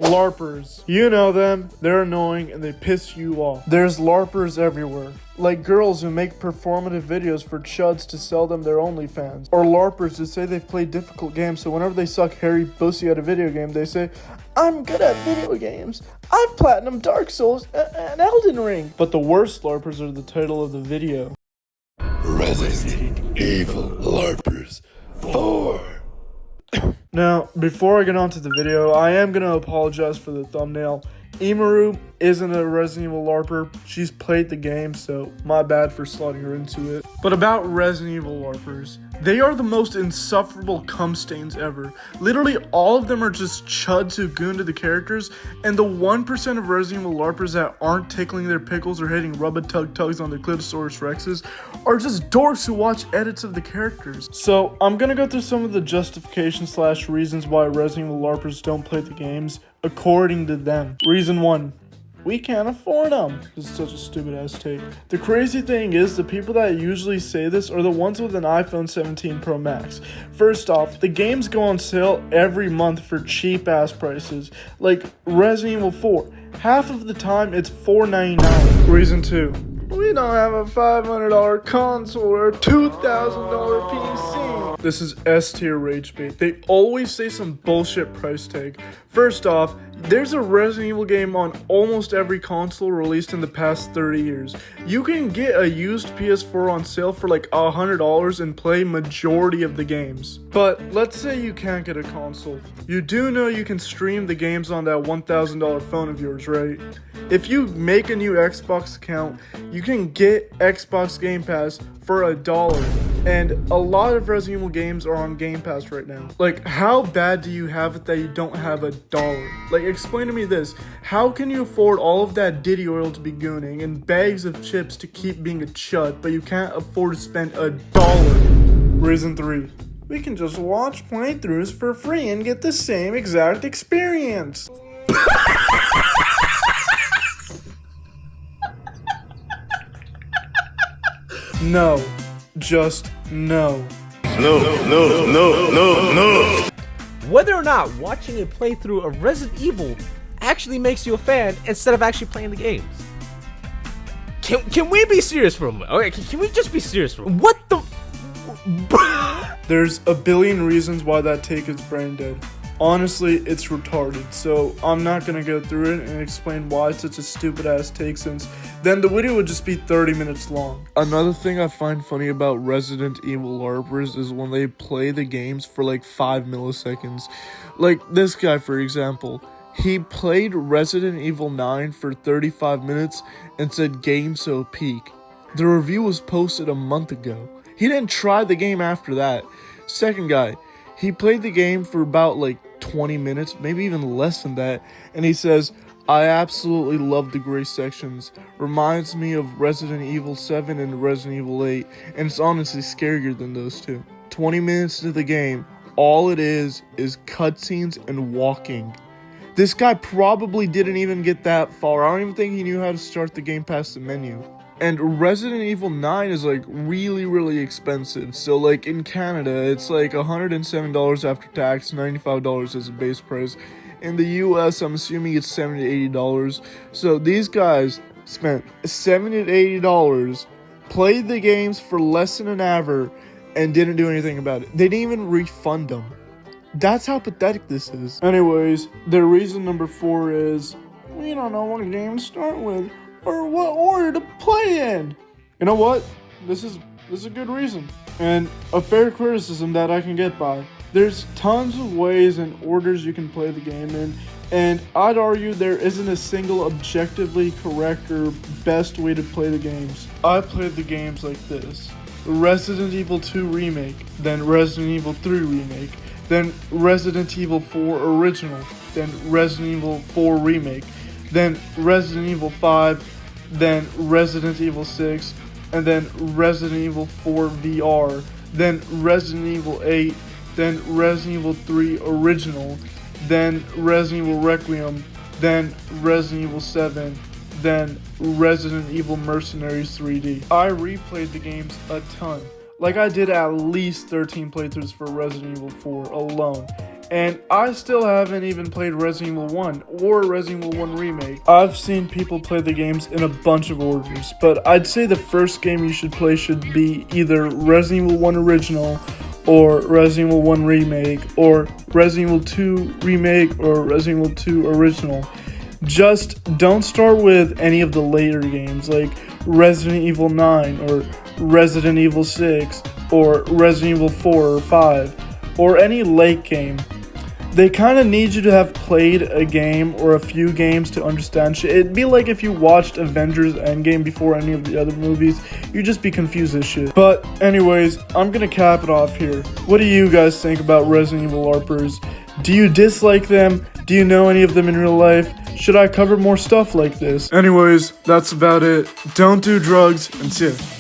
Larpers. You know them, they're annoying and they piss you off. There's Larpers everywhere. Like girls who make performative videos for chuds to sell them their OnlyFans. Or Larpers who say they've played difficult games, so whenever they suck hairy pussy at a video game, they say, I'm good at video games. I've platinum Dark Souls and Elden Ring. But the worst Larpers are the title of the video. Resident Evil Larpers 4. Now, before I get on to the video, I am going to apologize for the thumbnail. Imaru isn't a Resident Evil LARPer. She's played the game, so my bad for slotting her into it. But about Resident Evil LARPers, they are the most insufferable cum stains ever. Literally, all of them are just chuds who goon to the characters, and the 1% of Resident Evil LARPers that aren't tickling their pickles or hitting rub-a-tug-tugs on their Clitosaurus Rexes are just dorks who watch edits of the characters. So, I'm gonna go through some of the justification/reasons why Resident Evil LARPers don't play the games, according to them. Reason 1. We can't afford them. This is such a stupid ass take. The crazy thing is, the people that usually say this are the ones with an iPhone 17 Pro Max. First off, the games go on sale every month for cheap ass prices. Like Resident Evil 4. Half of the time it's $4.99. Reason 2. We don't have a $500 console or a $2,000 PC. This is S tier rage bait. They always say some bullshit price tag. First off, there's a Resident Evil game on almost every console released in the past 30 years. You can get a used PS4 on sale for like $100 and play majority of the games. But let's say you can't get a console. You do know you can stream the games on that $1,000 phone of yours, right? If you make a new Xbox account, you can get Xbox Game Pass for $1. And a lot of Resident Evil games are on Game Pass right now. Like, how bad do you have it that you don't have $1? Like, explain to me this. How can you afford all of that Diddy oil to be gooning and bags of chips to keep being a chud, but you can't afford to spend $1? Reason 3. We can just watch playthroughs for free and get the same exact experience. No. Just no. No. Whether or not watching a playthrough of Resident Evil actually makes you a fan instead of actually playing the games. Can we be serious for a moment? Okay, can we just be serious for a moment? What the... There's a billion reasons why that take is brain dead. Honestly, it's retarded, so I'm not gonna go through it and explain why it's such a stupid ass take, since then the video would just be 30 minutes long. Another thing I find funny about Resident Evil LARPers is when they play the games for like 5 milliseconds. Like this guy, for example. He played Resident Evil 9 for 35 minutes and said game so peak. The review was posted a month ago. He didn't try the game after that. Second guy, he played the game for about like 20 minutes, maybe even less than that, and he says, I absolutely love the gray sections. Reminds me of Resident Evil 7 and Resident Evil 8, and it's honestly scarier than those two. 20 minutes into the game, all it is cutscenes and walking. This guy probably didn't even get that far. I don't even think he knew how to start the game past the menu. And Resident Evil 9 is like really expensive. So like in Canada, it's like $107 after tax, $95 as a base price. In the US, I'm assuming it's $70 to $80. So these guys spent $70 to $80, played the games for less than an hour, and didn't do anything about it. They didn't even refund them. That's how pathetic this is. Anyways, their reason number 4 is, we don't know what game to start with, or what order to play in. You know what? This is a good reason, and a fair criticism that I can get by. There's tons of ways and orders you can play the game in, and I'd argue there isn't a single objectively correct or best way to play the games. I played the games like this: Resident Evil 2 Remake, then Resident Evil 3 Remake, then Resident Evil 4 Original, then Resident Evil 4 Remake, then Resident Evil 5, then Resident Evil 6, and then Resident Evil 4 VR, then Resident Evil 8, then Resident Evil 3 Original, then Resident Evil Requiem, then Resident Evil 7, then Resident Evil Mercenaries 3D. I replayed the games a ton. Like I did at least 13 playthroughs for Resident Evil 4 alone. And I still haven't even played Resident Evil 1 or Resident Evil 1 Remake. I've seen people play the games in a bunch of orders, but I'd say the first game you should play should be either Resident Evil 1 Original or Resident Evil 1 Remake or Resident Evil 2 Remake or Resident Evil 2 Original. Just don't start with any of the later games like Resident Evil 9 or Resident Evil 6 or Resident Evil 4 or 5 or any late game. They kind of need you to have played a game or a few games to understand shit. It'd be like if you watched Avengers Endgame before any of the other movies. You'd just be confused as shit. But anyways, I'm gonna cap it off here. What do you guys think about Resident Evil LARPers? Do you dislike them? Do you know any of them in real life? Should I cover more stuff like this? Anyways, that's about it. Don't do drugs, and see ya.